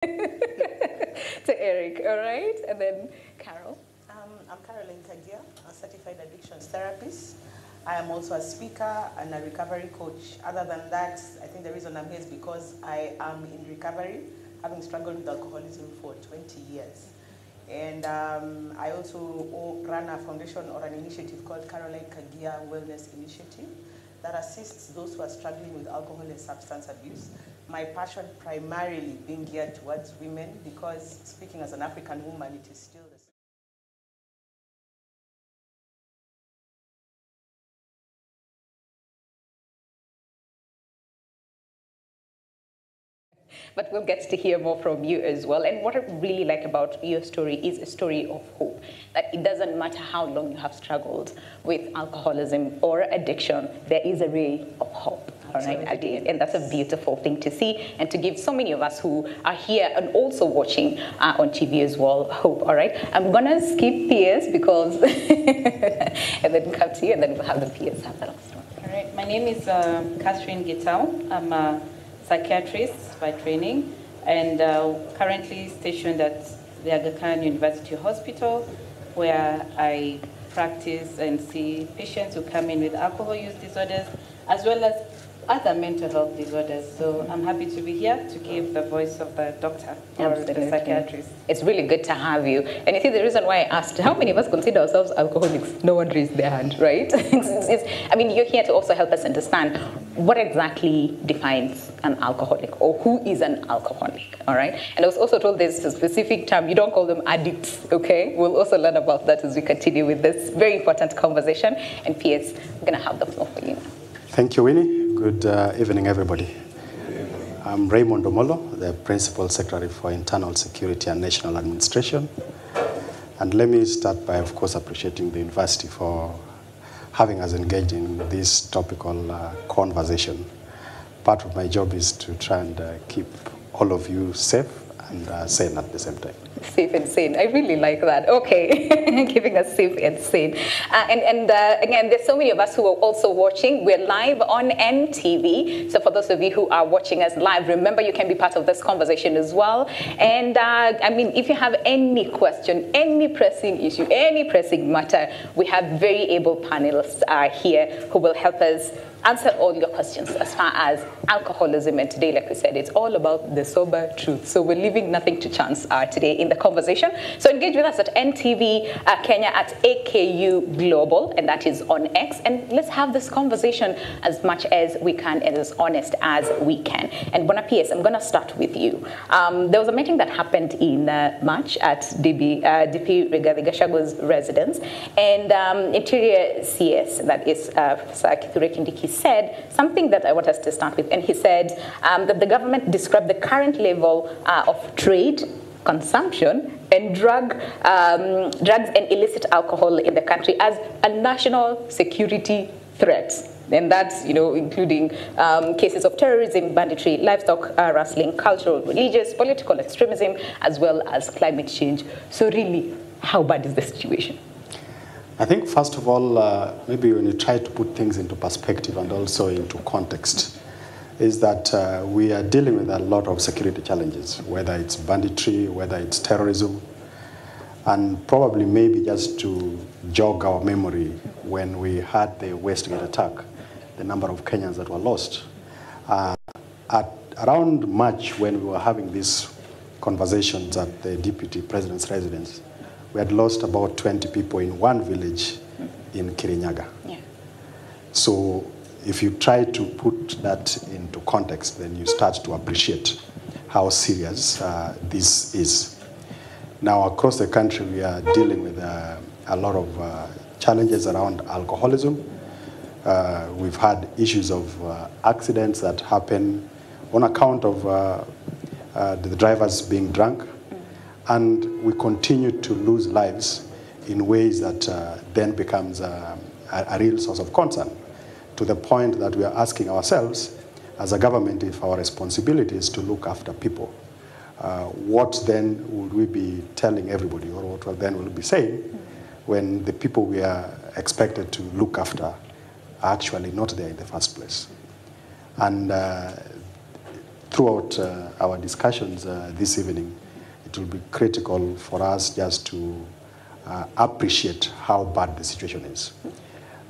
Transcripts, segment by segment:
to Eric, all right? And then Carol. I'm Caroline Kagia, a certified addictions therapist. I am also a speaker and a recovery coach. Other than that, I think the reason I'm here is because I am in recovery, having struggled with alcoholism for 20 years. And I also run a foundation or an initiative called Caroline Kagia Wellness Initiative that assists those who are struggling with alcohol and substance abuse. My passion primarily being geared towards women because speaking as an African woman, it is still the same. But we'll get to hear more from you as well. And what I really like about your story is a story of hope. That it doesn't matter how long you have struggled with alcoholism or addiction, there is a ray of hope. All right, at the end. And that's a beautiful thing to see and to give so many of us who are here and also watching on TV as well hope. All right, I'm going to skip PS because, and then come to you, and then we'll have the PS have the last one. All right, my name is Catherine Gitao. I'm a psychiatrist by training and currently stationed at the Aga Khan University Hospital, where I practice and see patients who come in with alcohol use disorders as well as other mental health disorders. So I'm happy to be here to give the voice of the doctor or the psychiatrist. It's really good to have you. And you see the reason why I asked, how many of us consider ourselves alcoholics? No one raised their hand, right? I mean, you're here to also help us understand what exactly defines an alcoholic or who is an alcoholic, all right? And I was also told there's a specific term, you don't call them addicts, okay? We'll also learn about that as we continue with this very important conversation. And PS, I'm gonna have the floor for you. Thank you, Winnie. Good evening, everybody. I'm Raymond Omolo, the Principal Secretary for Internal Security and National Administration. And let me start by, of course, appreciating the university for having us engaged in this topical conversation. Part of my job is to try and keep all of you safe and sane at the same time. Safe and sane. I really like that. Okay, keeping us safe and sane. Again, there's so many of us who are also watching. We're live on NTV. So for those of you who are watching us live, remember you can be part of this conversation as well. And I mean, if you have any question, any pressing issue, any pressing matter, we have very able panelists here who will help us answer all your questions as far as alcoholism. And today, like we said, it's all about the sober truth. So we're leaving nothing to chance today in the conversation. So engage with us at NTV Kenya at AKU Global, and that is on X. And let's have this conversation as much as we can and as honest as we can. And Bona PS, I'm going to start with you. There was a meeting that happened in March at DP Rigathi Gachagua's residence, and Interior CS, that is Sir Kithure Kindiki, said something that I want us to start with. And he said that the government described the current level of trade, consumption, and drugs and illicit alcohol in the country as a national security threat. And that's, you know, including cases of terrorism, banditry, livestock rustling, cultural, religious, political extremism, as well as climate change. So really, how bad is the situation? I think, first of all, maybe when you try to put things into perspective and also into context, is that we are dealing with a lot of security challenges, whether it's banditry, whether it's terrorism, and probably maybe just to jog our memory, when we had the Westgate attack, the number of Kenyans that were lost. At around March, when we were having these conversations at the Deputy President's residence, we had lost about 20 people in one village in Kirinyaga. Yeah. So if you try to put that into context, then you start to appreciate how serious this is. Now, across the country, we are dealing with a lot of challenges around alcoholism. We've had issues of accidents that happen on account of the drivers being drunk. And we continue to lose lives in ways that then becomes a real source of concern, to the point that we are asking ourselves as a government if our responsibility is to look after people. What then would we be telling everybody, or what then will we be saying when the people we are expected to look after are actually not there in the first place? And throughout our discussions this evening, it will be critical for us just to appreciate how bad the situation is.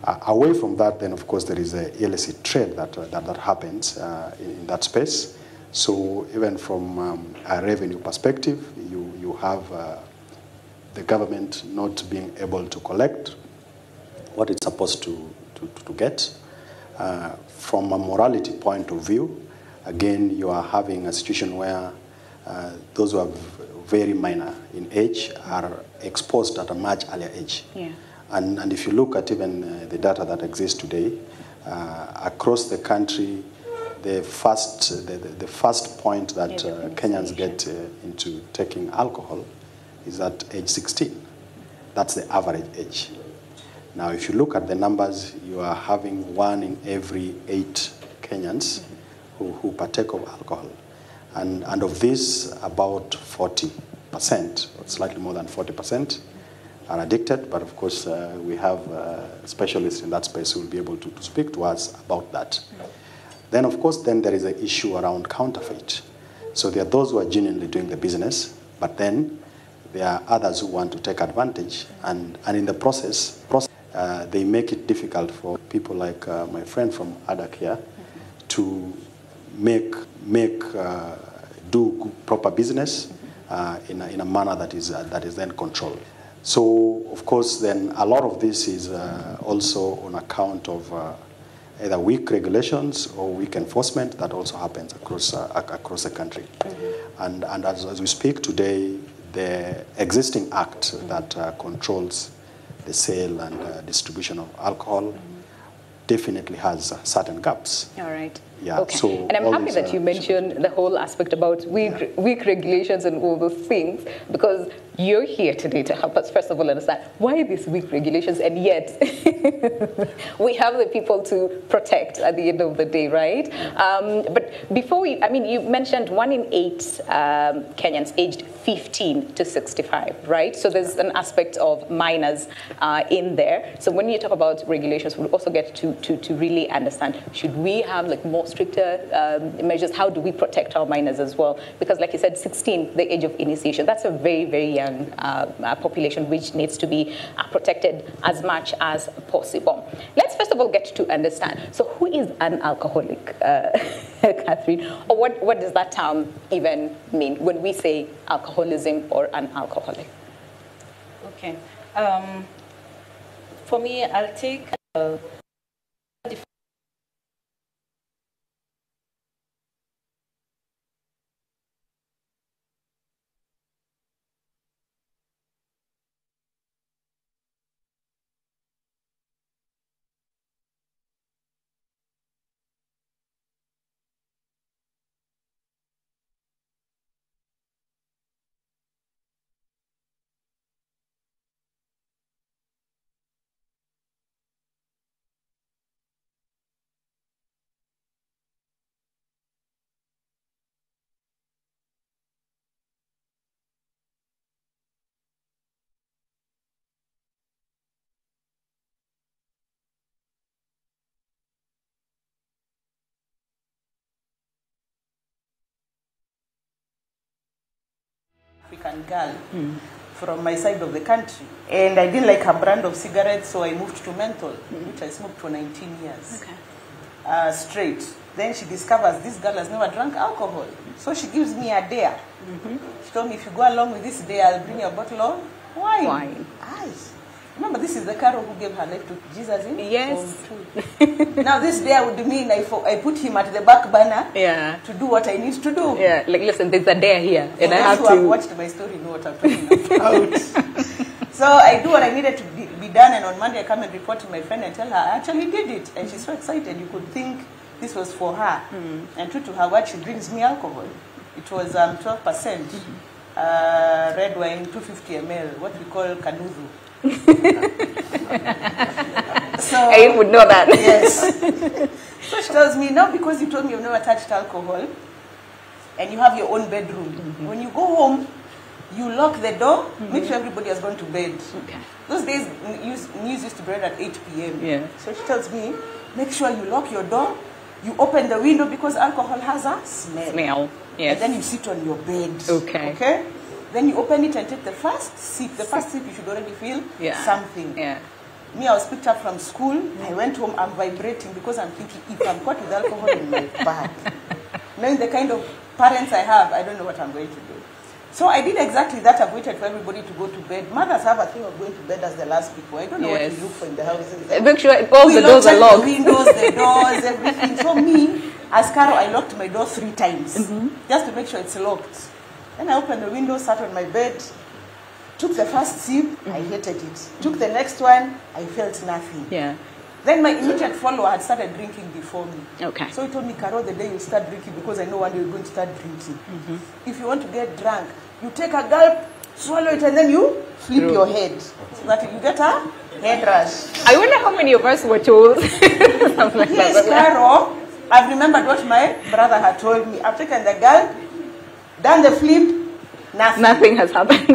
Away from that, then of course there is a illicit trade that happens in that space. So even from a revenue perspective, you have the government not being able to collect what it's supposed to get. From a morality point of view, again, you are having a situation where those who are very minor in age are exposed at a much earlier age. Yeah. And if you look at even the data that exists today, across the country, the first point that Kenyans get into taking alcohol is at age 16. That's the average age. Now, if you look at the numbers, you are having 1 in every 8 Kenyans who partake of alcohol. And of this, about 40%, or slightly more than 40%, are addicted, but of course we have specialists in that space who will be able to speak to us about that. Then of course there is an issue around counterfeit. So there are those who are genuinely doing the business, but then there are others who want to take advantage, and in the process they make it difficult for people like my friend from ADAC here to do proper business in a manner that is then controlled. So, of course, then a lot of this is also on account of either weak regulations or weak enforcement that also happens across the country. And as we speak today, the existing act that controls the sale and distribution of alcohol definitely has certain gaps. All right. Yeah. Okay. So and I'm happy that you mentioned the whole aspect about weak regulations and all those things, because you're here today to help us, first of all, understand why these weak regulations, and yet we have the people to protect at the end of the day, right? But before you mentioned 1 in 8 Kenyans aged 15 to 65, right? So there's an aspect of minors in there. So when you talk about regulations, we'll also get to really understand, should we have like more stricter measures? How do we protect our minors as well? Because like you said, 16, the age of initiation, that's a very, very young population which needs to be protected as much as possible. Let's first of all get to understand. So who is an alcoholic, Catherine? Or what does that term even mean when we say alcoholism or an alcoholic? Okay. For me, I'll take African girl from my side of the country, and I didn't like her brand of cigarettes, so I moved to menthol, which I smoked for 19 years. Okay. Straight. Then she discovers this girl has never drank alcohol, so she gives me a dare. She told me, if you go along with this dare, I'll bring you a bottle of wine. Wine. Aye. Remember, this is the Carol who gave her life to Jesus in? Yes. Now this dare would mean I put him at the back burner to do what I need to do. Yeah, like listen, there's a dare here, and I have who have watched my story know what I'm talking about. So I do what I needed to be done, and on Monday I come and report to my friend and tell her I actually did it, and she's so excited. You could think this was for her, and true to her word, she brings me alcohol. It was 12%, red wine, 250 ml, what we call kanuzu. So I would know that. Yes. So she tells me, now because you told me you've never touched alcohol and you have your own bedroom, when you go home, you lock the door, make sure everybody has gone to bed. Okay. Those days, news used to be read at 8 p.m. Yeah. So she tells me, make sure you lock your door You open the window because alcohol has a smell. Yes. And then you sit on your bed. Okay. Okay? Then you open it and take the first sip. The first sip, you should already feel something. Yeah. Me, I was picked up from school. I went home, I'm vibrating because I'm thinking, if I'm caught with alcohol in my bag, knowing the kind of parents I have, I don't know what I'm going to do. So I did exactly that. I've waited for everybody to go to bed. Mothers have a thing of going to bed as the last people. I don't know what to look for in the houses. Make sure all the doors are locked. The windows, the doors, everything. So me, as Carol, I locked my door 3 times just to make sure it's locked. Then I opened the window, sat on my bed, took the first sip, I hated it. Took the next one, I felt nothing. Yeah. Then my immediate follower had started drinking before me. Okay. So he told me, Carol, the day you start drinking, because I know one day you're going to start drinking. If you want to get drunk, you take a gulp, swallow it, and then you flip your head. So that you get a head rush. I wonder how many of us were told something like Yes, that. Carol, I've remembered what my brother had told me. I've taken the gulp, done the flip, nothing. Nothing has happened.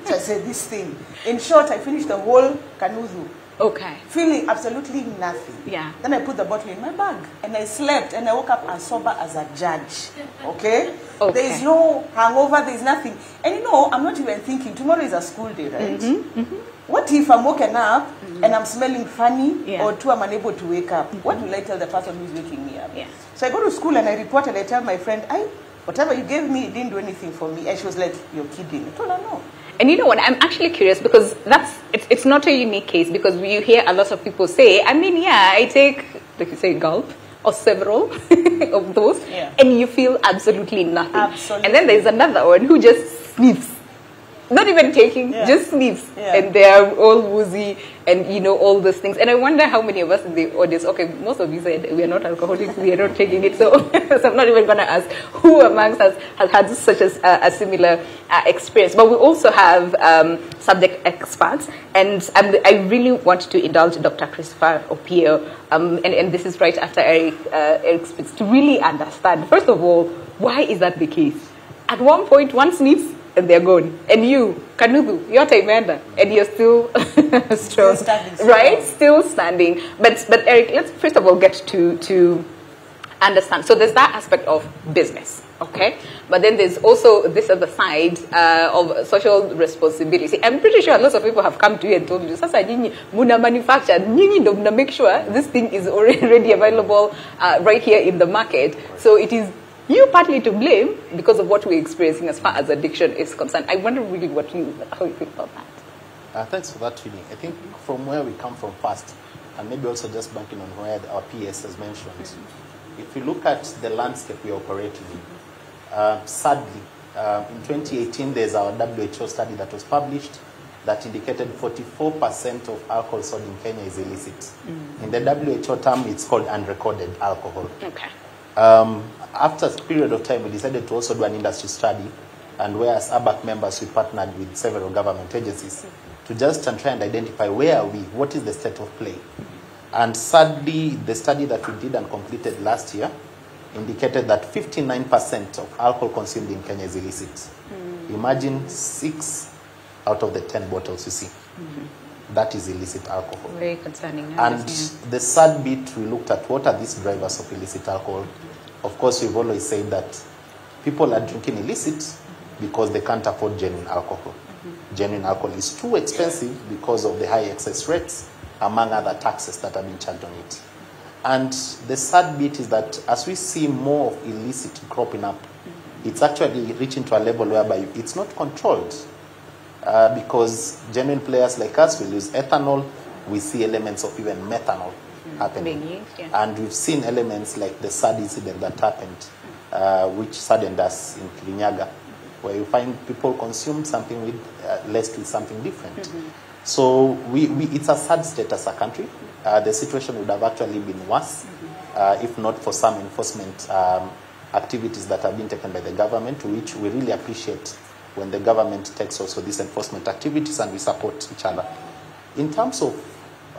So I said, this thing. In short, I finished the whole kanuzu. Okay. Feeling absolutely nothing. Yeah. Then I put the bottle in my bag and I slept and I woke up as sober as a judge. Okay? There is no hangover, there is nothing. And you know, I'm not even thinking, tomorrow is a school day, right? What if I'm woken up and I'm smelling funny or I'm unable to wake up? What will I tell the person who's waking me up? Yeah. So I go to school and I report and I tell my friend, whatever you gave me, it didn't do anything for me. And she was like, you're kidding. I told her no. And you know what, I'm actually curious because it's not a unique case because you hear a lot of people say, I mean, yeah, I take, like you say, gulp or several of those and you feel absolutely nothing. Absolutely. And then there's another one who just sniffs. Not even taking, just sniffs. And they're all woozy and, you know, all those things. And I wonder how many of us in the audience, okay, most of you said we are not alcoholics, we are not taking it. So, so I'm not even going to ask who amongst us has had such a similar experience. But we also have subject experts. And I really want to indulge Dr. Christopher Opio. And this is right after Eric speaks, to really understand, first of all, why is that the case? At one point, one sniffs, and they're gone. And you, Kanudu, you're Taimanda, and you're still strong, right? Still standing. But Eric, let's first of all get to understand. So there's that aspect of business, okay? But then there's also this other side of social responsibility. I'm pretty sure lots of people have come to you and told you, Sasa nyinyi muna manufacture, nyinyi ndo mna make sure this thing is already available right here in the market. So it is you partly to blame because of what we're experiencing as far as addiction is concerned. I wonder really how you feel about that. Thanks for that, Julie. I think from where we come from first, and maybe also just banking on where our PS has mentioned, if you look at the landscape we operate in, sadly, in 2018, there's our WHO study that was published that indicated 44% of alcohol sold in Kenya is illicit. In the WHO term, it's called unrecorded alcohol. Okay. After a period of time, we decided to also do an industry study, and whereas ABAC members, we partnered with several government agencies to just try and identify where are we, what is the state of play. And sadly, the study that we did and completed last year indicated that 59% of alcohol consumed in Kenya is illicit. Imagine 6 out of the 10 bottles you see. That is illicit alcohol. Very concerning. And the sad bit, we looked at what are these drivers of illicit alcohol. Of course, we've always said that people are drinking illicit because they can't afford genuine alcohol. Genuine alcohol is too expensive because of the high excess rates, among other taxes that are being charged on it. And the sad bit is that as we see more of illicit cropping up, it's actually reaching to a level whereby it's not controlled. Because genuine players like us will use ethanol, we see elements of even methanol happening. And we've seen elements like the sad incident that happened, which saddened us in Kirinyaga, where you find people consume something with laced with something different. So it's a sad state as a country. The situation would have actually been worse if not for some enforcement activities that have been taken by the government, which we really appreciate when the government takes also these enforcement activities and we support each other. In terms of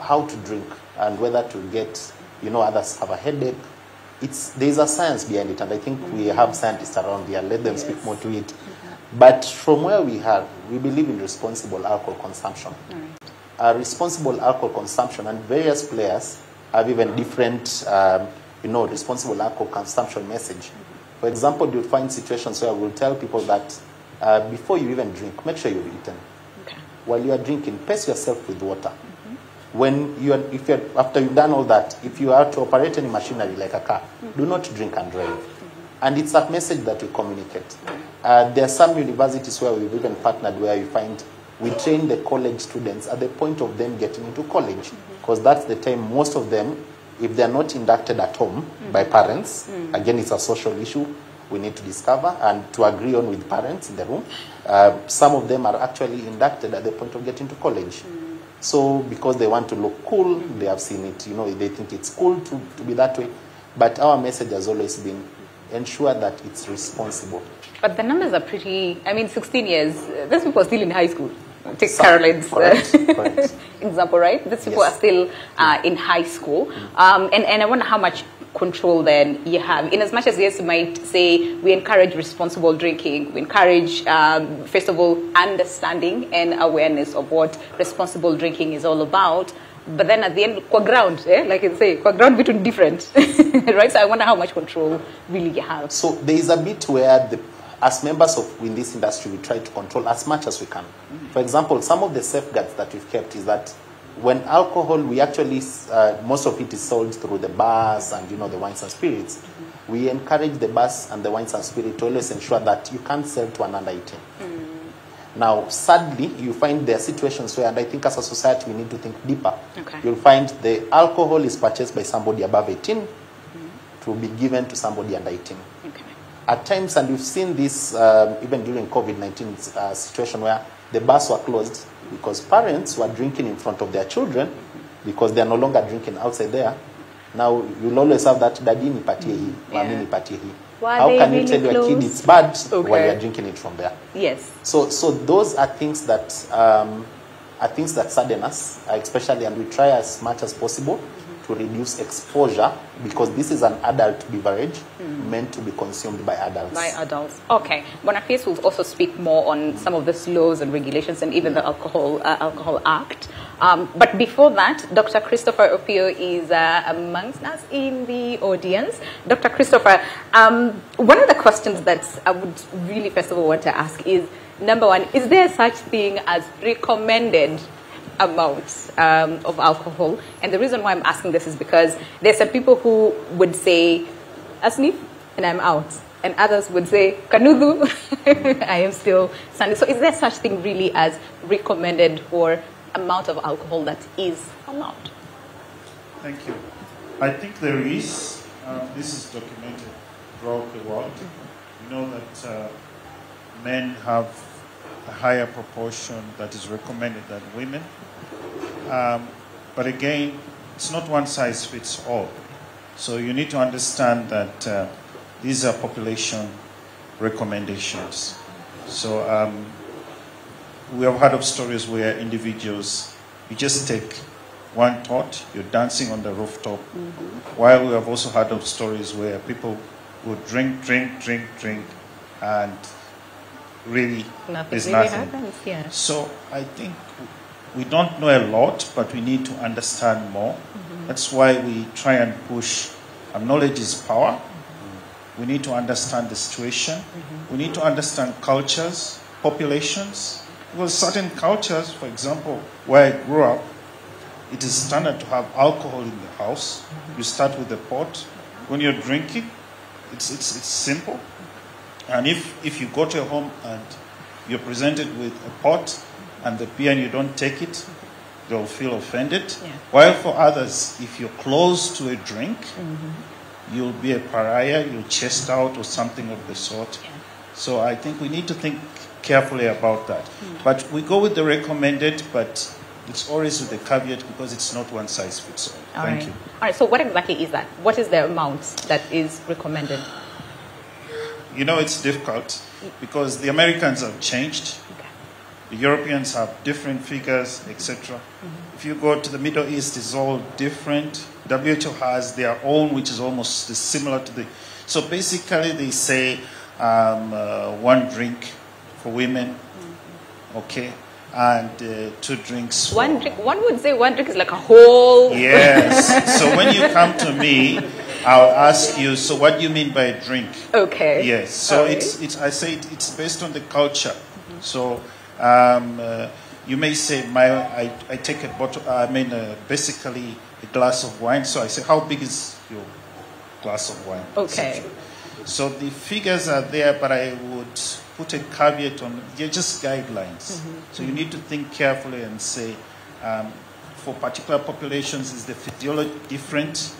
how to drink and whether to get, others have a headache, there's a science behind it, and I think we have scientists around here. Let them speak more to it. But from where we believe in responsible alcohol consumption. Responsible alcohol consumption, and various players have even different responsible alcohol consumption message. For example, you'll find situations where we'll tell people that before you even drink, make sure you've eaten. Okay. While you are drinking, pace yourself with water. After you've done all that, if you are to operate any machinery like a car, do not drink and drive. And it's that message that we communicate. There are some universities where we've even partnered where you find we train the college students at the point of them getting into college, because that's the time most of them, if they're not inducted at home by parents, again, it's a social issue we need to discover and to agree on with parents in the room. Some of them are actually inducted at the point of getting to college. So because they want to look cool, they have seen it, they think it's cool to be that way. But our message has always been ensure that it's responsible. But the numbers are pretty, 16 years, these people are still in high school. Take Caroline's correct. example, right? These people are still in high school. And I wonder how much control then you have. In as much as, yes, you might say we encourage responsible drinking, we encourage, first of all, understanding and awareness of what responsible drinking is all about. But then at the end, qua ground, like you say, qua ground between different, right? So I wonder how much control really you have. So there is a bit where as members in this industry, we try to control as much as we can. For example, some of the safeguards that we've kept is that when alcohol, we actually, most of it is sold through the bars and, the wines and spirits. We encourage the bars and the wines and spirits to always ensure that you can't sell to an under 18. Now, sadly, you find there are situations where, and I think as a society, we need to think deeper. Okay. You'll find the alcohol is purchased by somebody above 18 to be given to somebody under 18. Okay. At times, and we've seen this even during COVID-19 situation where the bars were closed because parents were drinking in front of their children because they are no longer drinking outside there. Now, you'll always have that daddy nipatie hii, mami nipatie hii. How can you tell your kid it's bad while you're drinking it from there? Yes. So those are things that sadden us, especially, and we try as much as possible to reduce exposure because this is an adult beverage meant to be consumed by adults. By adults. Okay. Boniface will also speak more on some of the laws and regulations and even the Alcohol Act. But before that, Dr. Christopher Opio is amongst us in the audience. Dr. Christopher, one of the questions that I would really first of all want to ask is, number one, is there such thing as recommended amounts of alcohol? And the reason why I'm asking this is because there's some people who would say, Asnif, and I'm out. And others would say, Kanudu, I am still standing. So is there such thing really as recommended or amount of alcohol that is allowed? Thank you. I think there is. This is documented throughout the world. We know that men have a higher proportion that is recommended than women. But again, it's not one size fits all. So you need to understand that these are population recommendations. So we have heard of stories where individuals, you just take one thought, you're dancing on the rooftop. While we have also heard of stories where people would drink, and really there's nothing. Happens, yeah. So I think we don't know a lot, but we need to understand more. That's why we try and push. Knowledge is power. We need to understand the situation. We need to understand cultures, populations. Because certain cultures, for example, where I grew up, it is standard to have alcohol in the house. You start with the pot. When you're drinking, it's simple. And if you go to a home and you're presented with a pot and the beer and you don't take it, they'll feel offended. Yeah. While for others, if you're close to a drink, you'll be a pariah, you'll chest out or something of the sort. Yeah. So I think we need to think carefully about that. But we go with the recommended, but it's always with the caveat because it's not one size fits all. Thank you. All right, so what exactly is that? What is the amount that is recommended? It's difficult because the Americans have changed. Okay. The Europeans have different figures, etc. If you go to the Middle East, it's all different. WHO has their own, which is almost similar to the... So basically they say one drink for women, okay, and 2 drinks for... One drink, one would say one drink is like a whole... Yes. So when you come to me, I'll ask you, so what do you mean by drink? Okay. Yes, so All right. I say it's based on the culture. So you may say, I take a bottle, basically a glass of wine. So I say, how big is your glass of wine? Okay. So the figures are there, but I would put a caveat on, they're just guidelines. So you need to think carefully and say, for particular populations, is the physiology different?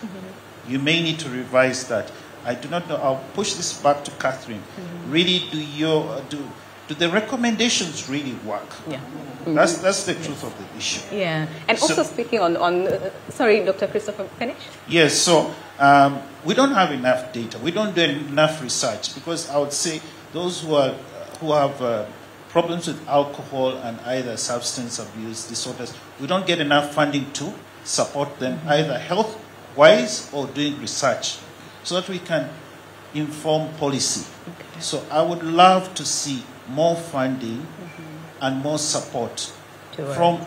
You may need to revise that. I do not know. I'll push this back to Catherine. Really, do the recommendations really work? Yeah. That's the truth of the issue. Yeah. And also speaking on sorry, Dr. Christopher, finish? Yes, so we don't have enough data. We don't do enough research because I would say those who have problems with alcohol and either substance abuse disorders, we don't get enough funding to support them either health-wise or doing research so that we can inform policy. Okay. So I would love to see more funding and more support from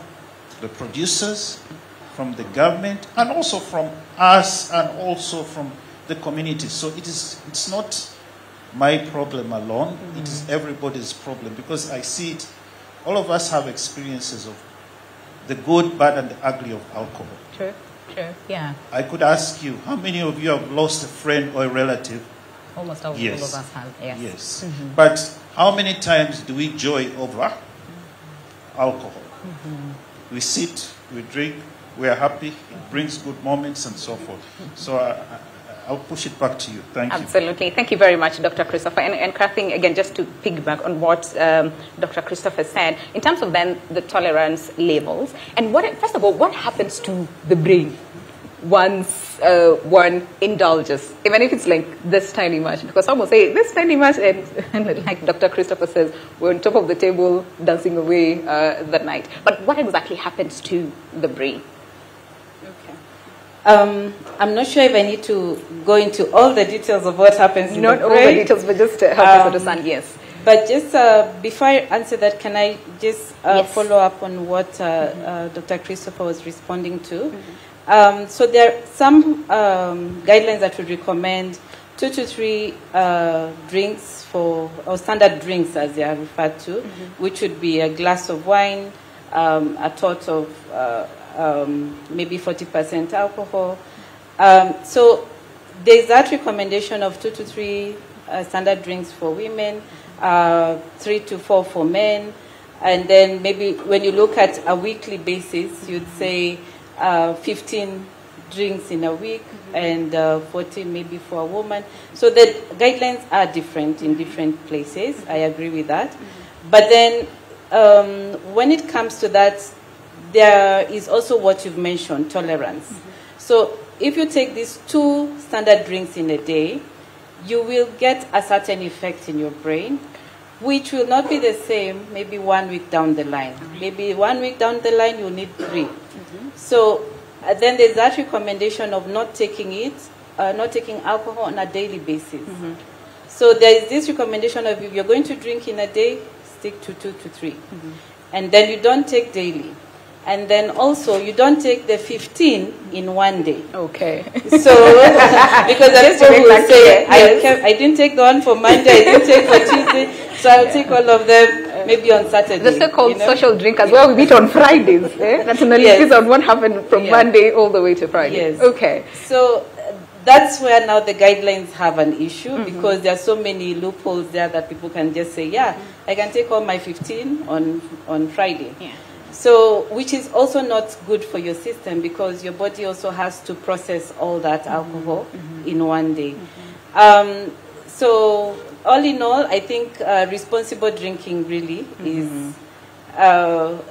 the producers, from the government, and also from us, and also from the community. So it's not my problem alone, it is everybody's problem, because I see it, all of us have experiences of the good, bad, and the ugly of alcohol. True, yeah. I could ask you, how many of you have lost a friend or a relative? Almost all of us have, yes. Yes. But how many times do we joy over alcohol? We sit, we drink, we are happy, it brings good moments and so forth. So I'll push it back to you. Thank you. Absolutely. Thank you very much, Dr. Christopher. And Catherine, again, just to piggyback on what Dr. Christopher said, in terms of then the tolerance levels, and first of all, what happens to the brain once one indulges, even if it's like this tiny much, because some will say this tiny much, and like Dr. Christopher says, we're on top of the table dancing away that night. But what exactly happens to the brain? I'm not sure if I need to go into all the details of what happens in the brain. Not all the details, but just help us understand, yes. But just before I answer that, can I just follow up on what Dr. Christopher was responding to? So there are some guidelines that would recommend 2 to 3 drinks or standard drinks as they are referred to, which would be a glass of wine, a tot of maybe 40% alcohol. So there's that recommendation of 2 to 3 standard drinks for women, 3 to 4 for men, and then maybe when you look at a weekly basis, you'd say 15 drinks in a week and 40 maybe for a woman. So the guidelines are different in different places. I agree with that. But then when it comes to that, there is also what you've mentioned, tolerance. So if you take these 2 standard drinks in a day, you will get a certain effect in your brain, which will not be the same maybe 1 week down the line. Maybe 1 week down the line, you'll need 3. So then there's that recommendation of not taking alcohol on a daily basis. So there is this recommendation of if you're going to drink in a day, stick to 2 to 3. And then you don't take daily. And then also, you don't take the 15 in one day. Okay. So, because that's what we say, I didn't take the one for Monday, I didn't take for Tuesday, so I'll take all of them maybe on Saturday. The so-called social drinkers, well, we meet on Fridays. That's an analysis on what happened from Monday all the way to Friday. Yes. Okay. So that's where now the guidelines have an issue, because there are so many loopholes there that people can just say, yeah, I can take all my 15 on Friday. Yeah. So, which is also not good for your system, because your body also has to process all that alcohol in one day. So, all in all, I think responsible drinking really is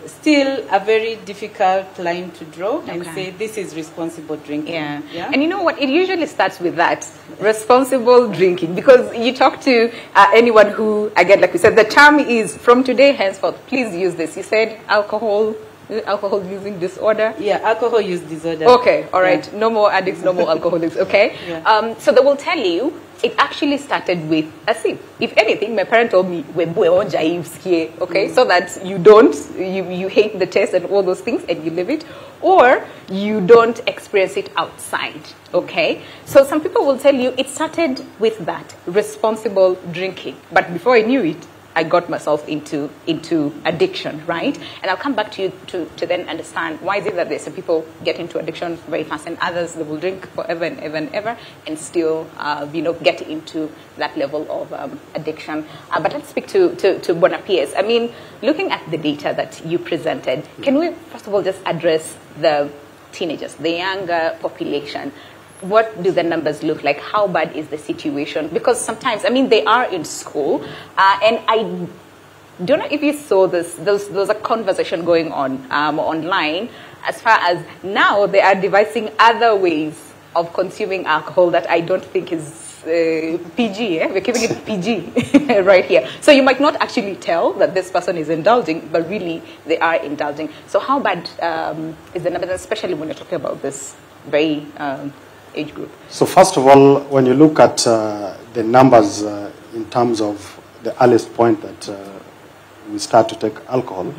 still a very difficult line to draw and say this is responsible drinking. Yeah. And you know what? It usually starts with that, responsible drinking. Because you talk to anyone who, again, like we said, the term is from today henceforth, please use this. You said alcohol using disorder? Yeah, alcohol use disorder. Okay, all right. No more addicts, no more alcoholics, okay? So they will tell you it actually started with a sip. If anything, my parents told me, okay, so that you hate the taste and all those things and you leave it, or you don't experience it outside, okay? So some people will tell you it started with that, responsible drinking. But before I knew it, I got myself into addiction, right? And I'll come back to you to then understand why is it that there's some people get into addiction very fast and others they will drink forever and ever and ever and still, get into that level of addiction. But let's speak to Bonapies. I mean, looking at the data that you presented, can we first of all just address the teenagers, the younger population? What do the numbers look like? How bad is the situation? Because sometimes, I mean, they are in school, and I don't know if you saw this. There's a conversation going on online as far as now they are devising other ways of consuming alcohol that I don't think is PG. We're keeping it PG right here. So you might not actually tell that this person is indulging, but really they are indulging. So how bad is the numbers, especially when you're talking about this very age group? So first of all, when you look at the numbers in terms of the earliest point that we start to take alcohol,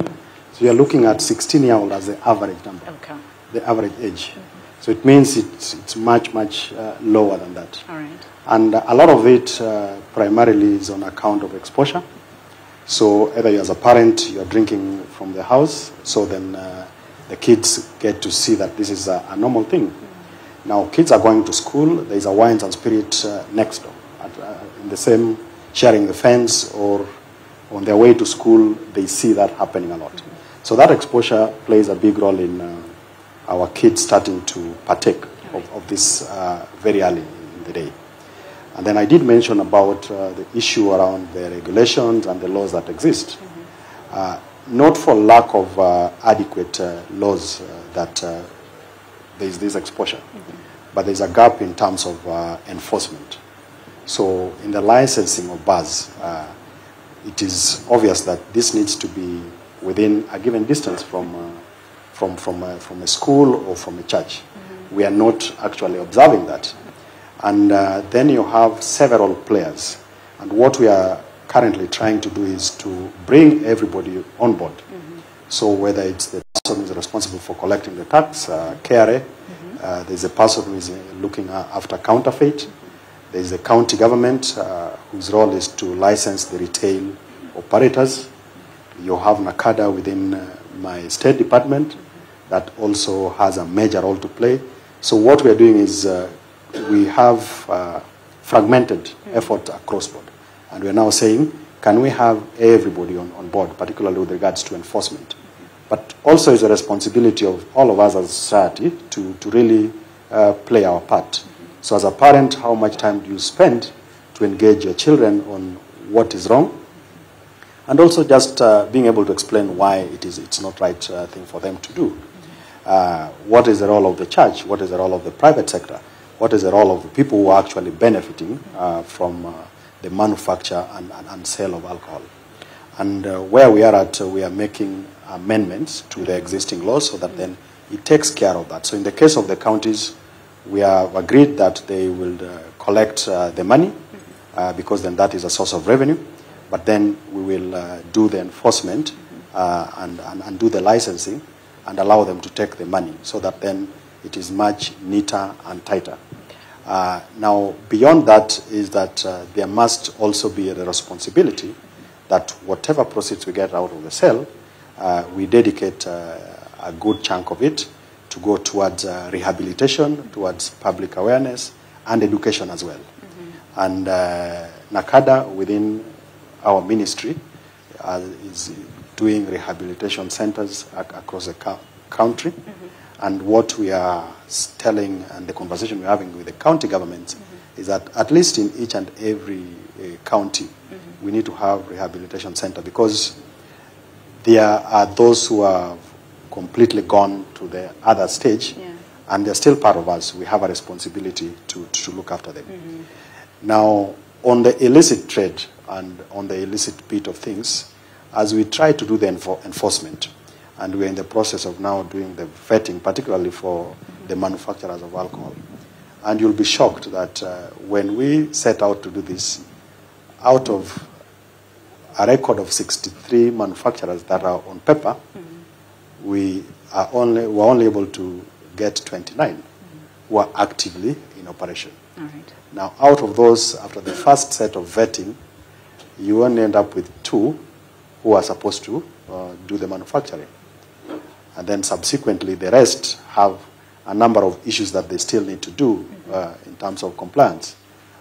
so you're looking at 16-year-old as the average number, the average age. So it means it's much, much lower than that. All right. And a lot of it primarily is on account of exposure. So either you as a parent, you're drinking from the house, so then the kids get to see that this is a normal thing. Now, kids are going to school, there's a wines and spirits next door, in the same, sharing the fence, or on their way to school, they see that happening a lot. So that exposure plays a big role in our kids starting to partake of this very early in the day. And then I did mention about the issue around the regulations and the laws that exist. Not for lack of adequate laws that there's this exposure, but there's a gap in terms of enforcement. So in the licensing of bars, it is obvious that this needs to be within a given distance from a school or from a church. We are not actually observing that. And then you have several players. And what we are currently trying to do is to bring everybody on board. So whether it's the person who is responsible for collecting the tax, KRA, there's a person who is looking after counterfeit, there's the county government whose role is to license the retail operators. You have NACADA within my state department that also has a major role to play. So what we are doing is we have fragmented effort across board. And we are now saying, can we have everybody on board, particularly with regards to enforcement? But also it's a responsibility of all of us as a society to really play our part. So as a parent, how much time do you spend to engage your children on what is wrong? And also just being able to explain why it's not right thing for them to do. What is the role of the church? What is the role of the private sector? What is the role of the people who are actually benefiting from the manufacture and sale of alcohol? And where we are at, we are making amendments to the existing laws so that then it takes care of that. So in the case of the counties, we have agreed that they will collect the money because then that is a source of revenue. But then we will do the enforcement and do the licensing and allow them to take the money so that then it is much neater and tighter. Now, beyond that is that there must also be a responsibility that whatever proceeds we get out of the sale, we dedicate a good chunk of it to go towards rehabilitation, towards public awareness, and education as well. And NACADA within our ministry is doing rehabilitation centers across the country. And what we are telling and the conversation we're having with the county governments is that at least in each and every county, we need to have rehabilitation center because there are those who have completely gone to the other stage and they're still part of us. We have a responsibility to look after them. Now, on the illicit trade and on the illicit bit of things, as we try to do the enforcement, and we're in the process of now doing the vetting, particularly for the manufacturers of alcohol, And you'll be shocked that when we set out to do this, out of a record of 63 manufacturers that are on paper, we were only able to get 29 who are actively in operation. All right. Now, out of those, after the first set of vetting, you only end up with 2 who are supposed to do the manufacturing. And then subsequently, the rest have a number of issues that they still need to do in terms of compliance,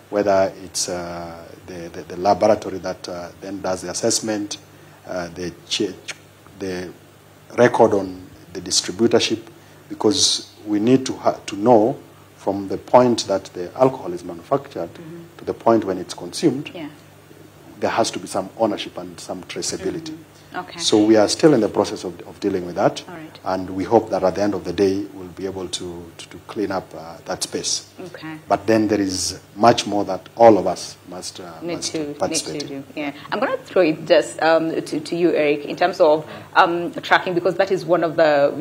whether it's the laboratory that then does the assessment, the record on the distributorship, because we need to know from the point that the alcohol is manufactured to the point when it's consumed, there has to be some ownership and some traceability. Okay. So we are still in the process of dealing with that, All right. and we hope that at the end of the day we'll be able to clean up that space. Okay. But then there is much more that all of us must Need participate to in. do. Yeah, I'm going to throw it just to you, Eric, in terms of tracking, because that is one of the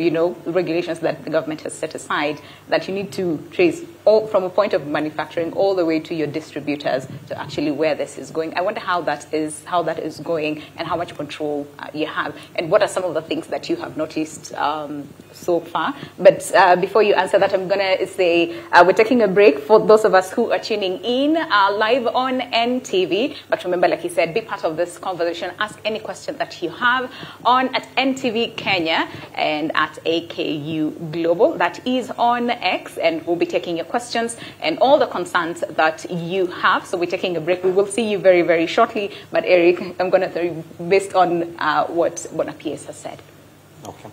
regulations that the government has set aside, that you need to trace all from a point of manufacturing all the way to your distributors to actually where this is going. I wonder how that is going and how much control you have, and what are some of the things that you have noticed so far. But before you answer that, I'm going to say we're taking a break for those of us who are tuning in live on NTV. But remember, like he said, be part of this conversation. Ask any question that you have on at NTV Kenya and at AKU Global. That is on X, and we'll be taking your questions and all the concerns that you have. So we're taking a break. We will see you very, very shortly. But Eric, I'm going to throw you based on what Bonapies has said. Okay.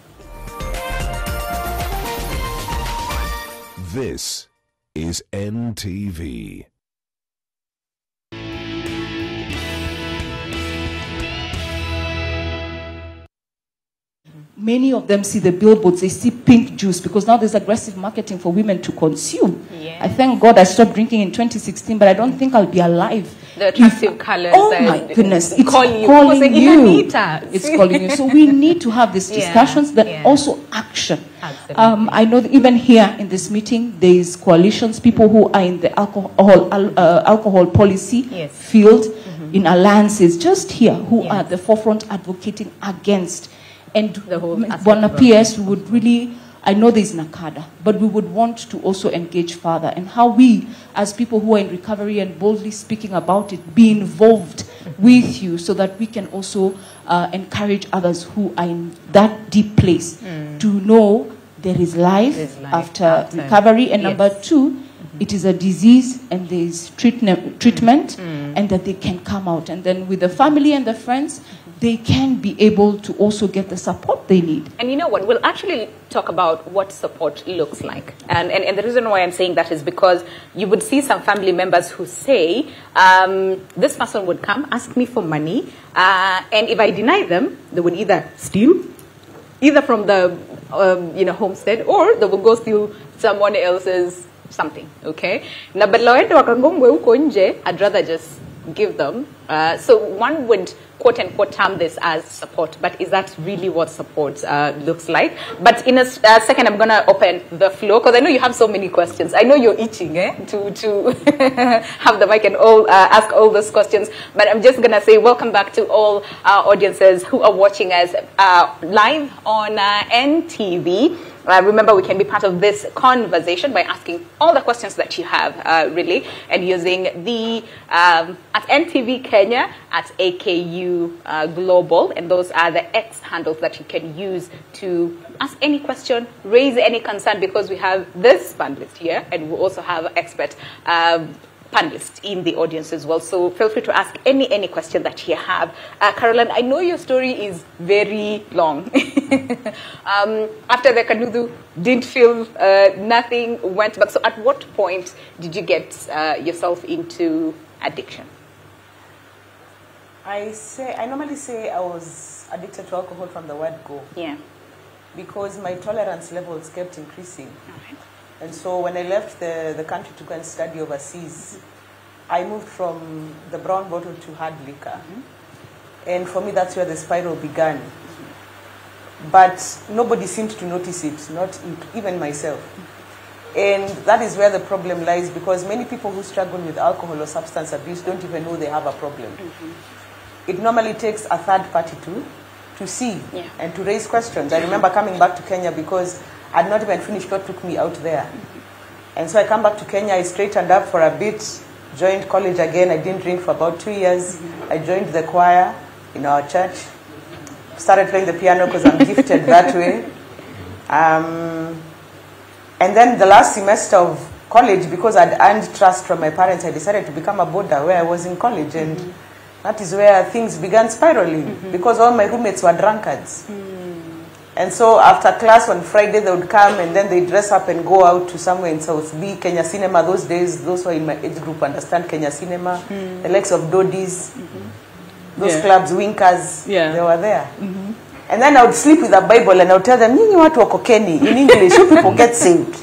This is NTV. Many of them see the billboards, they see pink juice, because now there's aggressive marketing for women to consume. Yeah. I thank God I stopped drinking in 2016, but I don't think I'll be alive. The attractive colors. Oh my goodness, it's calling you. It's calling you. So we need to have these discussions, but also action. I know that even here in this meeting, there is coalitions, people who are in the alcohol policy field, in alliances, just here, who are at the forefront advocating against. And Bonapies would really, I know there's Nakada, but we would want to also engage further, and how we, as people who are in recovery and boldly speaking about it, be involved with you, so that we can also encourage others who are in that deep place to know there is life after recovery, and number 2, it is a disease and there is treatment, and that they can come out, and then with the family and the friends, they can be able to also get the support they need. And you know what? We'll actually talk about what support looks like. And the reason why I'm saying that is because you would see some family members who say, this person would come, ask me for money, and if I deny them, they would either steal, either from the homestead, or they will go steal someone else's something, okay? Now, but I'd rather just give them. So one would quote unquote term this as support, but is that really what support looks like? But in a second, I'm going to open the floor, because I know you have so many questions. I know you're itching to have the mic and ask all those questions. But I'm just going to say welcome back to all our audiences who are watching us live on NTV. Remember, we can be part of this conversation by asking all the questions that you have, really, and using the at NTV Kenya, at AKU Global, and those are the X handles that you can use to ask any question, raise any concern, because we have this panelist here, and we also have expert panelists in the audience as well. So feel free to ask any question that you have. Caroline, I know your story is very long. After the Kanudu, didn't feel nothing went back. So at what point did you get yourself into addiction? I normally say I was addicted to alcohol from the word go. Yeah. Because my tolerance levels kept increasing. Okay. And so when I left the country to go and study overseas, I moved from the brown bottle to hard liquor. And for me, that's where the spiral began. But nobody seemed to notice it, not even myself. And that is where the problem lies, because many people who struggle with alcohol or substance abuse don't even know they have a problem. It normally takes a third party to see and to raise questions. I remember coming back to Kenya because I'd not even finished what took me out there. And so I come back to Kenya, I straightened up for a bit, joined college again. I didn't drink for about 2 years. I joined the choir in our church, started playing the piano because I'm gifted that way. And then the last semester of college, because I'd earned trust from my parents, I decided to become a boarder where I was in college. And that is where things began spiraling, because all my roommates were drunkards. And so after class on Friday, they would come and then they dress up and go out to somewhere in South B, Kenya Cinema. Those days, those who are in my age group understand Kenya Cinema, the likes of Dodis, those clubs, Winkers, they were there. And then I would sleep with a Bible and I would tell them, "Nini watu wako Keni," in English, you people get saved.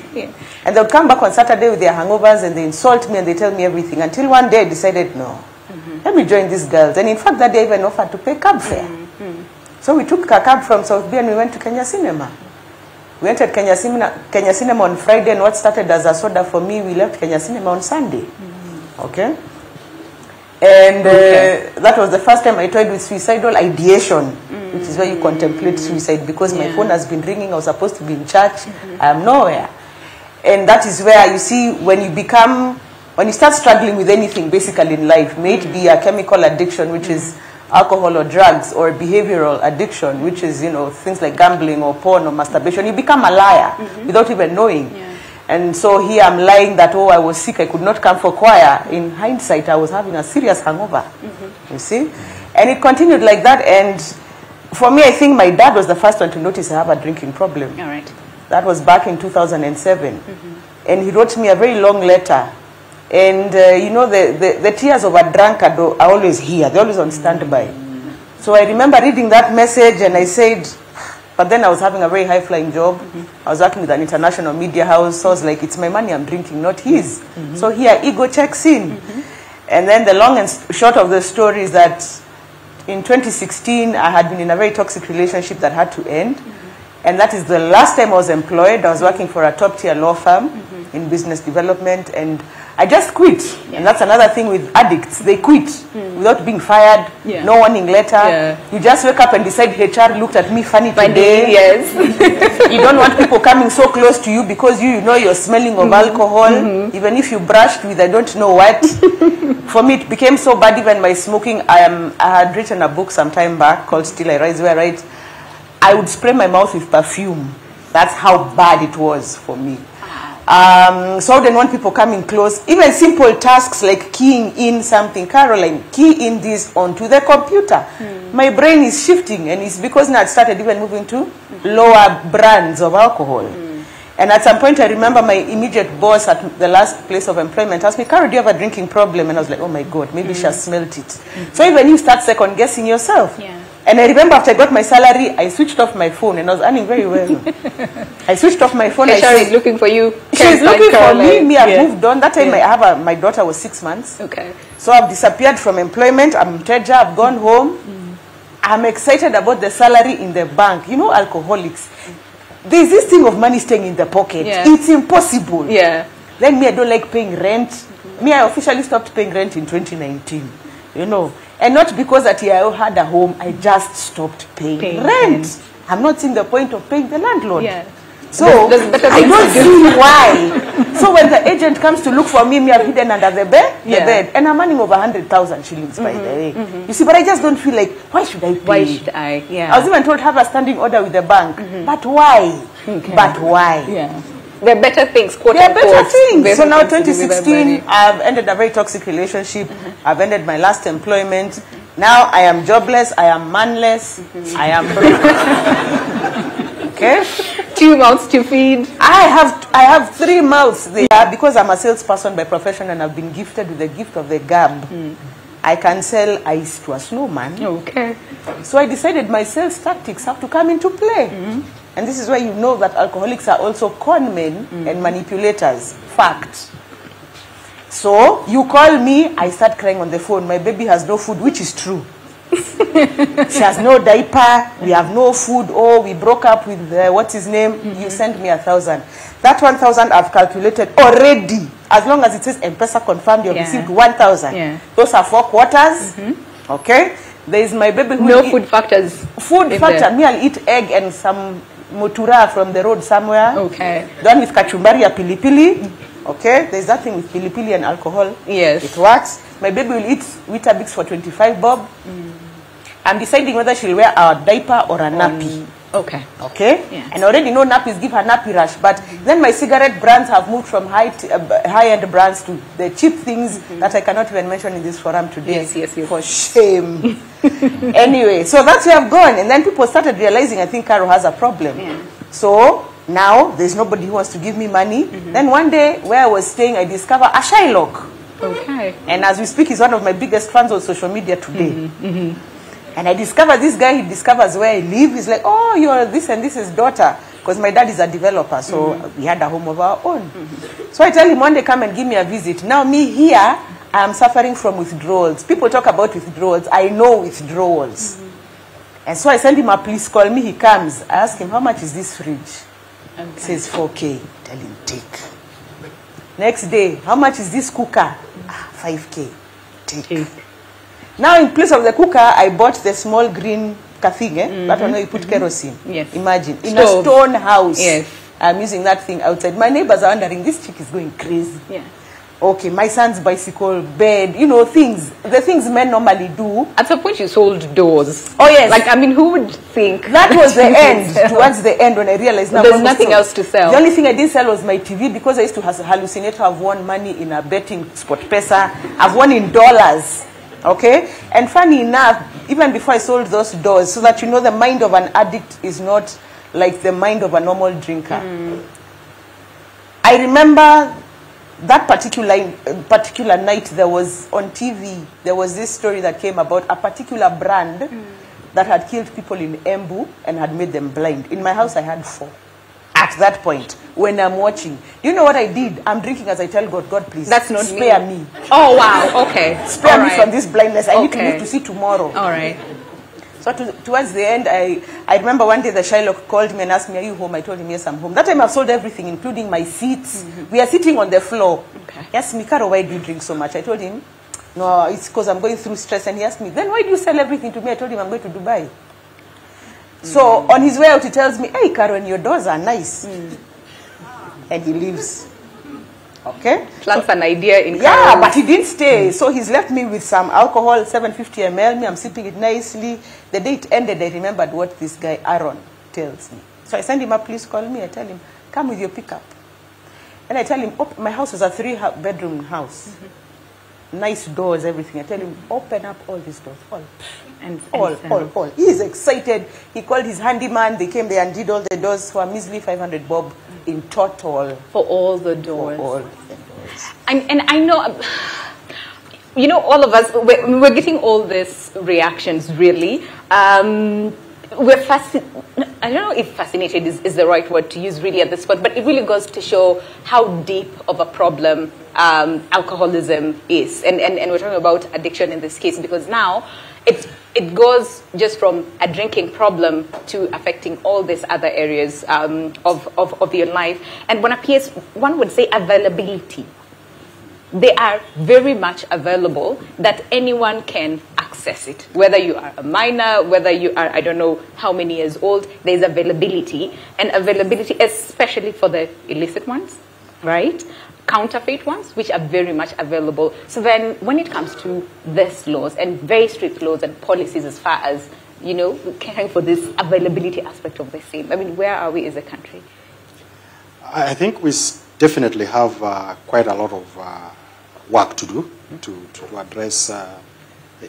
And they would come back on Saturday with their hangovers and they insult me and they tell me everything. Until one day I decided, no, let me join these girls. And in fact, that day I even offered to pay cab fare. So we took a cab from South B and we went to Kenya Cinema. We entered Kenya Cinema on Friday, and what started as a soda for me, we left Kenya Cinema on Sunday. Okay? And that was the first time I toyed with suicidal ideation, which is where you contemplate suicide, because my phone has been ringing. I was supposed to be in church. I am nowhere. And that is where you see when you start struggling with anything basically in life, may it be a chemical addiction, which is alcohol or drugs, or behavioral addiction, which is, you know, things like gambling or porn or masturbation, you become a liar without even knowing. And so here I'm lying that, oh, I was sick, I could not come for choir. In hindsight, I was having a serious hangover, you see? And it continued like that. And for me, I think my dad was the first one to notice I have a drinking problem. All right. That was back in 2007. And he wrote me a very long letter. And, you know, the tears of a drunkard are always here. They're always on standby. So I remember reading that message and I said, but then I was having a very high-flying job. I was working with an international media house. So I was like, it's my money I'm drinking, not his. So here, ego checks in. And then the long and short of the story is that in 2016, I had been in a very toxic relationship that had to end. And that is the last time I was employed. I was working for a top-tier law firm in business development, and I just quit. And that's another thing with addicts. They quit without being fired, no warning letter. You just wake up and decide, HR looked at me funny today. Yes. You don't want people coming so close to you because you know you're smelling of alcohol. Even if you brushed with I don't know what. For me, it became so bad, even by smoking. I had written a book some time back called Still I Rise, where I write, I would spray my mouth with perfume. That's how bad it was for me. So I didn't want people coming close. Even simple tasks like keying in something. Caroline, key in this onto the computer. My brain is shifting, and it's because now I started even moving to lower brands of alcohol. And at some point, I remember my immediate boss at the last place of employment asked me, "Carol, do you have a drinking problem?" And I was like, oh my God, maybe she has smelled it. So even you start second guessing yourself. And I remember after I got my salary, I switched off my phone, and I was earning very well. I switched off my phone. HR is looking for you. She's looking for me. I've moved on. That time my daughter was 6 months. Okay. So I've disappeared from employment. I'm in treasure. I've gone home. I'm excited about the salary in the bank. You know, alcoholics. There's this thing of money staying in the pocket. It's impossible. Then me, I don't like paying rent. Me, I officially stopped paying rent in 2019. You know. And not because that I had a home, I just stopped paying rent. I'm not seeing the point of paying the landlord. So I don't see why. So when the agent comes to look for me, I've hidden under the bed, and I'm earning over 100,000 shillings by the way. You see, but I just don't feel like, why should I pay? Why should I? I was even told to have a standing order with the bank. But why? But why? There are better things, quote unquote. There are better things. Better so now things 2016, I've ended a very toxic relationship. I've ended my last employment. Now I am jobless. I am manless. I am broke. Okay? 2 mouths to feed. I have 3 mouths there because I'm a salesperson by profession, and I've been gifted with the gift of the gab. I can sell ice to a snowman. Okay. So I decided my sales tactics have to come into play. And this is where you know that alcoholics are also con men and manipulators. Fact. So you call me, I start crying on the phone. My baby has no food, which is true. She has no diaper. We have no food. Oh, we broke up with, what's his name? You send me 1,000. That 1,000 I've calculated already. As long as it says M-Pesa confirmed, you've received 1,000. Yeah. Those are 4 quarters. Okay? There is my baby who no food factors. Food factor. Me, I'll eat egg and some mutura from the road somewhere. Okay. Done with kachumbari ya pilipili. Okay? There's that thing with pilipili and alcohol. Yes. It works. My baby will eat Weetabix for 25 bob. I'm deciding whether she'll wear a diaper or a nappy. Okay. Okay? Yeah. And already no nappies give her nappy rush. But then my cigarette brands have moved from high-end brands to the cheap things that I cannot even mention in this forum today. Yes. For shame. Anyway, so that's where I've gone. And then people started realizing, I think Carol has a problem. Yeah. So now there's nobody who wants to give me money. Then one day where I was staying, I discovered a Shylock. Okay. And as we speak, he's one of my biggest fans on social media today. And I discovered this guy, he discovers where I live. He's like, oh, you're this and this is daughter. Because my dad is a developer, so we had a home of our own. So I tell him one day, come and give me a visit. Now me here, I am suffering from withdrawals. People talk about withdrawals. I know withdrawals. And so I send him a please call me. He comes. I ask him, how much is this fridge? He says 4K. Tell him, take. Next day, how much is this cooker? 5K. Take. Now, in place of the cooker, I bought the small green thing, that one where you put kerosene. Yes. Imagine. In Stove. a stone house. Yes. I'm using that thing outside. My neighbors are wondering, this chick is going crazy. Yeah. Okay, my son's bicycle, bed, things. The things men normally do. At some point, you sold doors. Oh, yes. Like, I mean, who would think? That was the end. Towards the end, when I realized now there's nothing else to sell. The only thing I didn't sell was my TV because I used to hallucinate. I've won money in a betting spot pesa. I've won in dollars. Okay? And funny enough, even before I sold those doors, so that the mind of an addict is not like the mind of a normal drinker. I remember that particular night there was on TV, there was this story that came about a particular brand that had killed people in Embu and had made them blind. In my house I had 4. At that point, when I'm watching, do you know what I did? I'm drinking as I tell God, God, please, that's not spare me. Oh, wow, okay. Spare me from this blindness. I need to live to see tomorrow. All right. So towards the end, I remember one day the Shylock called me and asked me, are you home? I told him, yes, I'm home. That time I've sold everything, including my seats. We are sitting on the floor. Okay. He asked me, Caro, why do you drink so much? I told him, no, it's because I'm going through stress. And he asked me, then why do you sell everything to me? I told him, I'm going to Dubai. So on his way out, he tells me, hey, Karen, your doors are nice. And he leaves. Okay? Plants an idea in Yeah, but he didn't stay. So he's left me with some alcohol, 750 ml. Me, I'm sipping it nicely. The day it ended, I remembered what this guy, Aaron, tells me. So I send him up, please call me. I tell him, come with your pickup. And I tell him, my house was a 3-bedroom house. Nice doors, everything. I tell him, open up all these doors. All. He is excited. He called his handyman. They came there and did all the doors for a measly 500 bob in total. For all the doors. For all the doors. And I know, all of us, we're getting all these reactions, really. We're fascinated. I don't know if fascinated is the right word to use really at this point, but it really goes to show how deep of a problem alcoholism is. And we're talking about addiction in this case because now it goes just from a drinking problem to affecting all these other areas of your life. And when appears, one would say availability. They are very much available that anyone can access it. Whether you are a minor, whether you are, I don't know how many years old, there's availability. And availability, especially for the illicit ones, right? Counterfeit ones, which are very much available. So then when it comes to these laws and very strict laws and policies as far as, caring for this availability aspect of the same, I mean, where are we as a country? I think we definitely have quite a lot of work to do to address the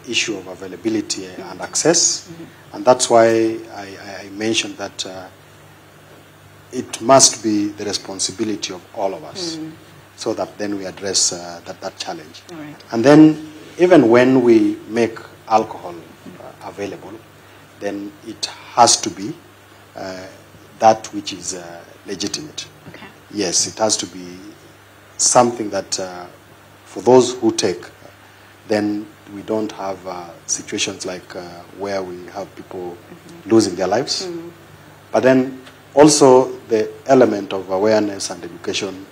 issue of availability and access. And that's why I mentioned that it must be the responsibility of all of us so that then we address that challenge. Right. And then even when we make alcohol available, then it has to be that which is legitimate. Okay. Yes, it has to be something that for those who take, then we don't have situations like where we have people losing their lives. But then also the element of awareness and education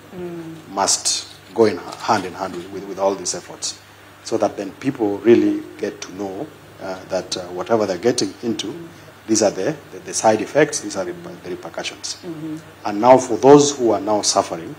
must go hand in hand with all these efforts, so that then people really get to know that whatever they're getting into, these are the side effects, these are the repercussions. And now for those who are now suffering,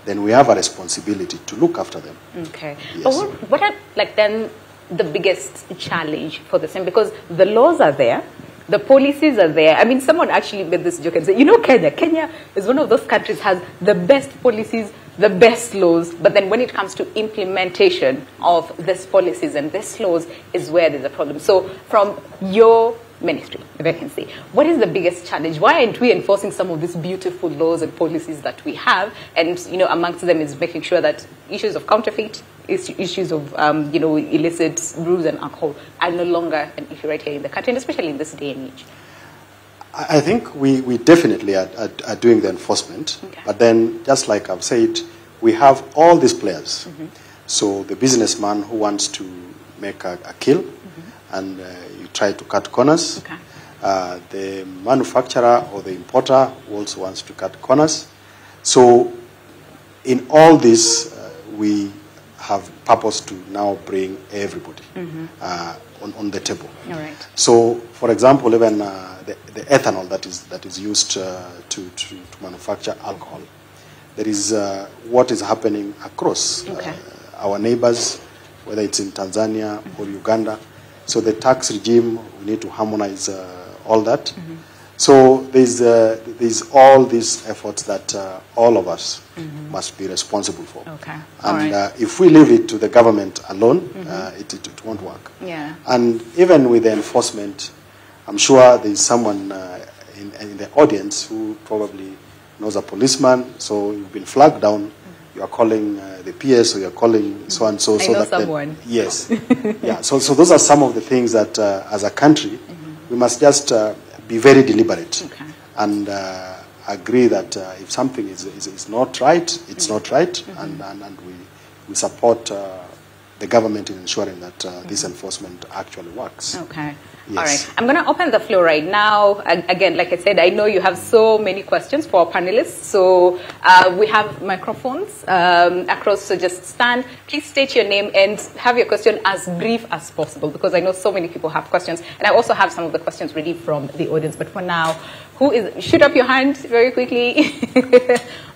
then we have a responsibility to look after them. Okay. Yes. But what are, like, then the biggest challenge for the same? Because the laws are there, the policies are there. I mean, someone actually made this joke and said, you know, Kenya is one of those countries has the best policies, the best laws, but then when it comes to implementation of these policies and these laws is where there's a problem. So from your ministry, if I can say, what is the biggest challenge? Why aren't we enforcing some of these beautiful laws and policies that we have? And, you know, amongst them is making sure that issues of counterfeit, issues of, you know, illicit brews and alcohol are no longer an issue right here in the country, and especially in this day and age. I think we definitely are doing the enforcement, but then just like I've said, we have all these players. So the businessman who wants to make a kill, and you try to cut corners. The manufacturer or the importer who also wants to cut corners. So in all this, we have purpose to now bring everybody on the table. All right. So, for example, even the ethanol that is used to manufacture alcohol, there is what is happening across our neighbors, whether it's in Tanzania or Uganda. So the tax regime, we need to harmonize all that. So there's all these efforts that all of us must be responsible for. And if we leave it to the government alone, it won't work. And even with the enforcement, I'm sure there's someone in the audience who probably knows a policeman, so you've been flagged down, you are calling the PS or you're calling so-and-so. I know someone. Yes. Yeah. So those are some of the things that as a country, we must just be very deliberate and agree that if something is not right, it's not right, and we support the government in ensuring that this enforcement actually works. Yes. All right. I'm going to open the floor right now. Again, like I said, I know you have so many questions for our panelists. So we have microphones across, so just stand. Please state your name and have your question as brief as possible, because I know so many people have questions. And I also have some of the questions ready from the audience. But for now, shoot up your hand very quickly.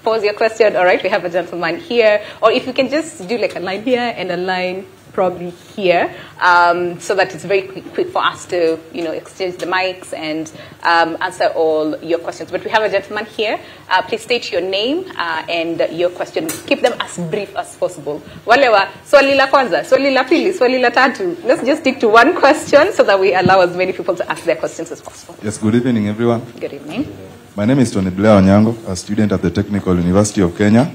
Pose your question. All right, we have a gentleman here. Or if you can just do like a line here and a line probably here, so that it's very quick for us to, you know, exchange the mics and answer all your questions. But we have a gentleman here. Please state your name and your question. Keep them as brief as possible. Walewa, swali la kwanza, swali la pili, swali la tatu. Let's just stick to one question so that we allow as many people to ask their questions as possible. Yes, good evening, everyone. Good evening. My name is Tony Blair Onyango, a student at the Technical University of Kenya.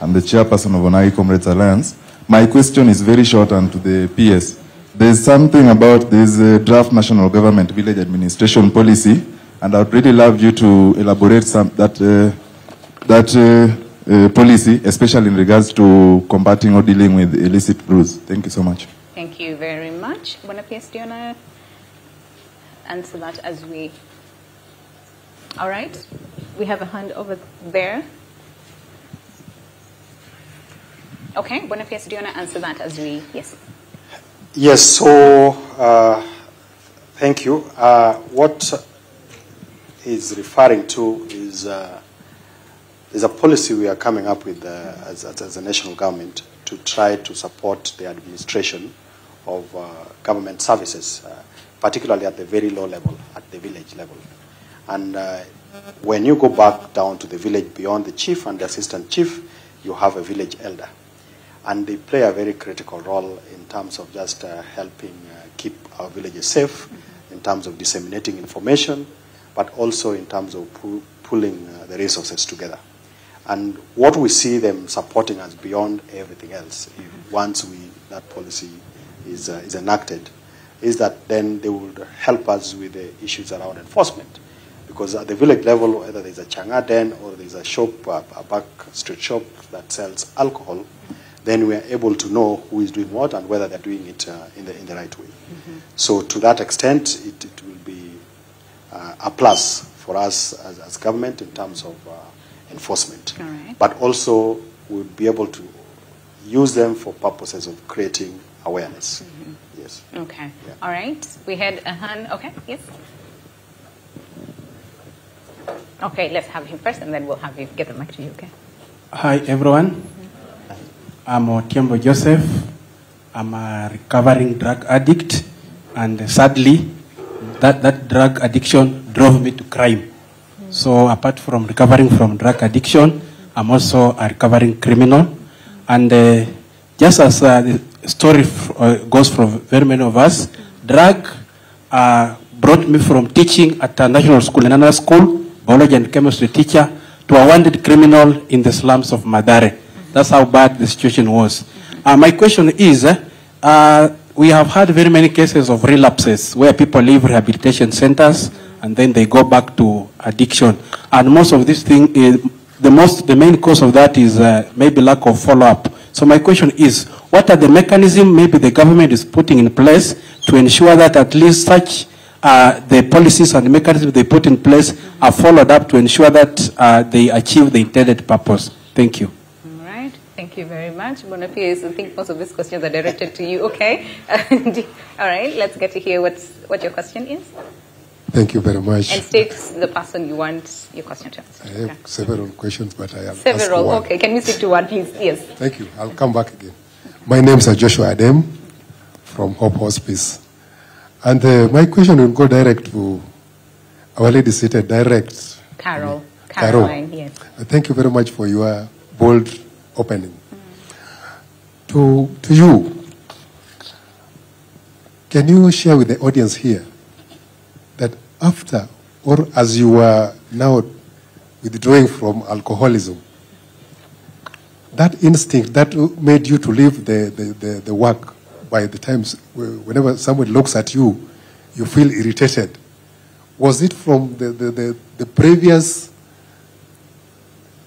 I'm the chairperson of Onagi Comrades Alliance. My question is very short and to the PS. There's something about this draft national government village administration policy, and I'd really love you to elaborate that policy, especially in regards to combating or dealing with illicit brews. Thank you so much. Thank you very much. Bwana PS, do you want to answer that as we... All right. We have a hand over there. Okay, Bwana PS, do you want to answer that as we... Yes. Yes, so thank you. What is referring to is a policy we are coming up with as a national government to try to support the administration of government services, particularly at the very low level, at the village level. And when you go back down to the village beyond the chief and the assistant chief, you have a village elder. And they play a very critical role in terms of just helping keep our villages safe, in terms of disseminating information, but also in terms of pulling the resources together. And what we see them supporting us beyond everything else, once that policy is enacted, is that then they would help us with the issues around enforcement. Because at the village level, whether there's a changa den or there's a shop, a back street shop that sells alcohol, then we are able to know who is doing what and whether they're doing it in the right way. So to that extent, it will be a plus for us as government in terms of enforcement. All right. But also we'll be able to use them for purposes of creating awareness. Yes. Okay. Yeah. All right. We had a hand. Okay. Yes. Okay. Let's have him first, and then we'll have you get the mic to you. Okay. Hi, everyone. I'm Otiembo Joseph. I'm a recovering drug addict, and sadly, that drug addiction drove me to crime. So apart from recovering from drug addiction, I'm also a recovering criminal. And just as the story goes for very many of us, drug brought me from teaching at a national school, in another school, biology and chemistry teacher, to a wanted criminal in the slums of Madare. That's how bad the situation was. My question is, we have had very many cases of relapses where people leave rehabilitation centers and then they go back to addiction. And most of this thing is, the main cause of that is maybe lack of follow-up. So my question is, what are the mechanisms maybe the government is putting in place to ensure that at least such the policies and the mechanisms they put in place are followed up to ensure that they achieve the intended purpose? Thank you. All right. Thank you very much. Boniface, I think most of these questions are directed to you. Okay. All right. Let's get to hear what your question is. Thank you very much. And state the person you want your question to answer. I have several questions, but I have several. Okay. Can you stick to one, please? Yes. Thank you. I'll come back again. My name is Joshua Adem from Hope Hospice. And my question will go direct to our lady seated, direct. Caroline, yes. Thank you very much for your bold opening. To you, can you share with the audience here that after or as you were now withdrawing from alcoholism, that instinct that made you to leave the work, by the times whenever somebody looks at you, you feel irritated. Was it from the previous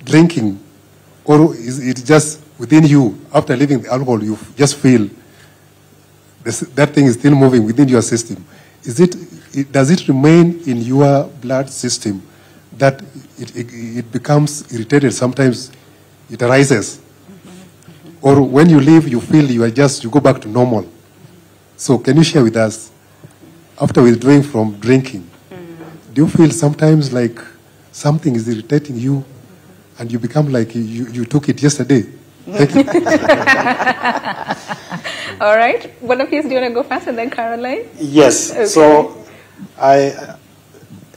drinking, or is it just within you, after leaving the alcohol, you just feel that thing is still moving within your system? Does it remain in your blood system that it becomes irritated? Sometimes it arises. Or when you leave, you feel you go back to normal. So can you share with us, after withdrawing from drinking, do you feel sometimes like something is irritating you and you become like you took it yesterday? Thank you. All right. One of you, do you want to go first and then Caroline? Yes. Okay. So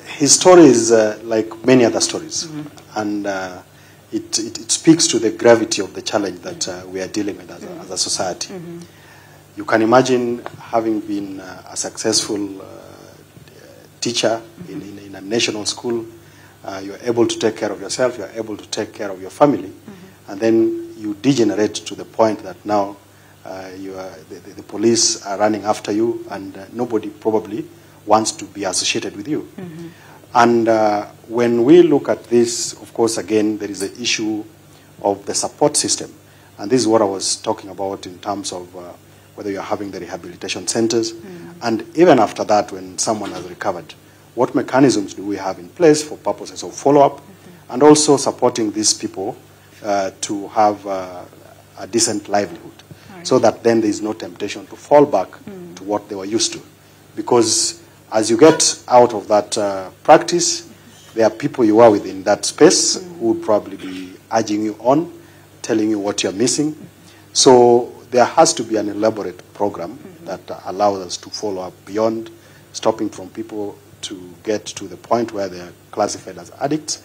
his story is like many other stories. And it speaks to the gravity of the challenge that we are dealing with as a society. You can imagine having been a successful teacher in a national school, you're able to take care of yourself, you're able to take care of your family, and then you degenerate to the point that now the police are running after you, and nobody probably wants to be associated with you. And when we look at this, of course, again, there is an issue of the support system. And this is what I was talking about in terms of whether you're having the rehabilitation centers. And even after that, when someone has recovered, what mechanisms do we have in place for purposes of follow-up and also supporting these people to have a decent livelihood, so that then there is no temptation to fall back to what they were used to. Because as you get out of that practice, there are people you are with in that space who would probably be urging you on, telling you what you're missing. So there has to be an elaborate program that allows us to follow up beyond stopping from people to get to the point where they are classified as addicts.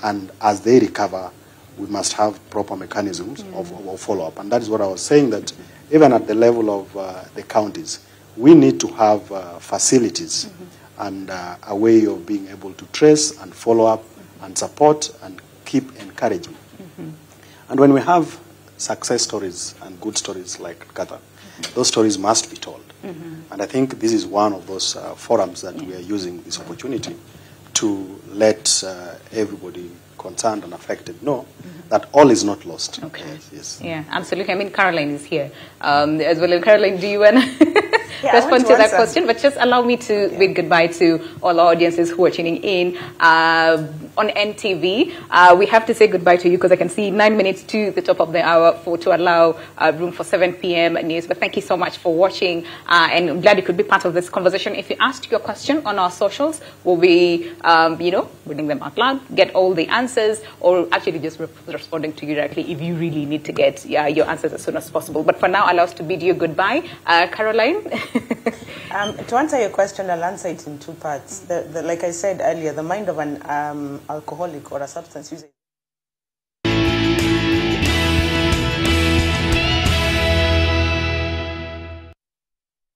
And as they recover, we must have proper mechanisms of follow-up. And that is what I was saying, that even at the level of the counties, we need to have facilities and a way of being able to trace and follow up and support and keep encouraging. And when we have success stories and good stories like Qatar, those stories must be told. And I think this is one of those forums that we are using this opportunity to let everybody concerned and affected know that all is not lost. Okay. Yes. Yeah, absolutely. I mean, Caroline is here as well. And Caroline, do you want to respond to that question? But just allow me to bid goodbye to all our audiences who are tuning in on NTV. We have to say goodbye to you because I can see 9 minutes to the top of the hour to allow room for 7 p.m. news. But thank you so much for watching, and I'm glad you could be part of this conversation. If you asked your question on our socials, we'll be, reading them out loud, get all the answers, or actually just responding to you directly if you really need to get your answers as soon as possible. But for now, allow us to bid you goodbye. Caroline? To answer your question, I'll answer it in two parts. Like I said earlier, the mind of an alcoholic or a substance user